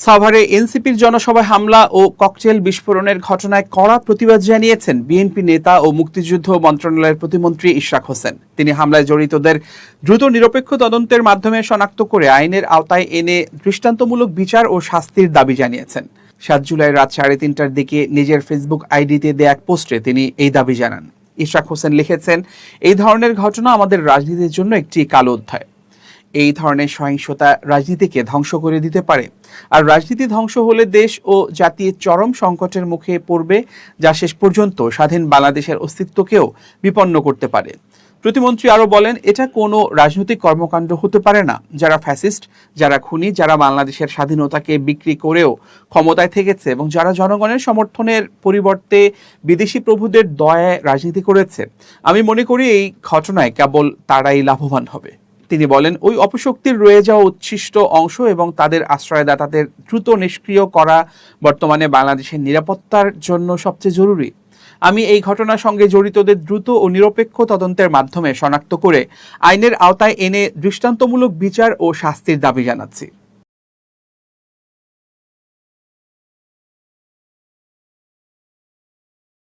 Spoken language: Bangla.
সাভারে এনসিপির জনসভায় হামলা ও ককটেল বিস্ফোরণের ঘটনায় কড়া প্রতিবাদ জানিয়েছেন বিএনপি নেতা ও মুক্তিযুদ্ধ মন্ত্রণালয়ের প্রতিমন্ত্রী ইশরাক হোসেন। তিনি হামলায় জড়িতদের দ্রুত নিরপেক্ষ তদন্তের মাধ্যমে শনাক্ত করে আইনের আওতায় এনে দৃষ্টান্তমূলক বিচার ও শাস্তির দাবি জানিয়েছেন। ৭ জুলাই রাত ৩:৩০টার দিকে নিজের ফেসবুক আইডিতে দেয়া এক পোস্টে তিনি এই দাবি জানান। ইশরাক হোসেন লিখেছেন, এই ধরনের ঘটনা আমাদের রাজনীতির জন্য একটি কালো অধ্যায়। এই ধরনের সহিংসতা রাজনীতিকে ধ্বংস করে দিতে পারে, আর রাজনীতি ধ্বংস হলে দেশ ও জাতি চরম সংকটের মুখে পড়বে, যা শেষ পর্যন্ত স্বাধীন বাংলাদেশের অস্তিত্বকেও বিপন্ন করতে পারে। প্রতিমন্ত্রী আরও বলেন, এটা কোনো রাজনৈতিক কর্মকাণ্ড হতে পারে না। যারা ফ্যাসিস্ট, যারা খুনি, যারা বাংলাদেশের স্বাধীনতাকে বিক্রি করেও ক্ষমতায় থেকেছে এবং যারা জনগণের সমর্থনের পরিবর্তে বিদেশি প্রভুদের দয়ায় রাজনীতি করেছে, আমি মনে করি এই ঘটনায় কেবল তারাই লাভবান হবে। তিনি বলেন, ওই অপশক্তির রয়ে যাওয়া উচ্ছিষ্ট অংশ এবং তাদের আশ্রয়দাতাদের দ্রুত নিষ্ক্রিয় করা বর্তমানে বাংলাদেশের নিরাপত্তার জন্য সবচেয়ে জরুরি। আমি এই ঘটনার সঙ্গে জড়িতদের দ্রুত ও নিরপেক্ষ তদন্তের মাধ্যমে শনাক্ত করে আইনের আওতায় এনে দৃষ্টান্তমূলক বিচার ও শাস্তির দাবি জানাচ্ছি।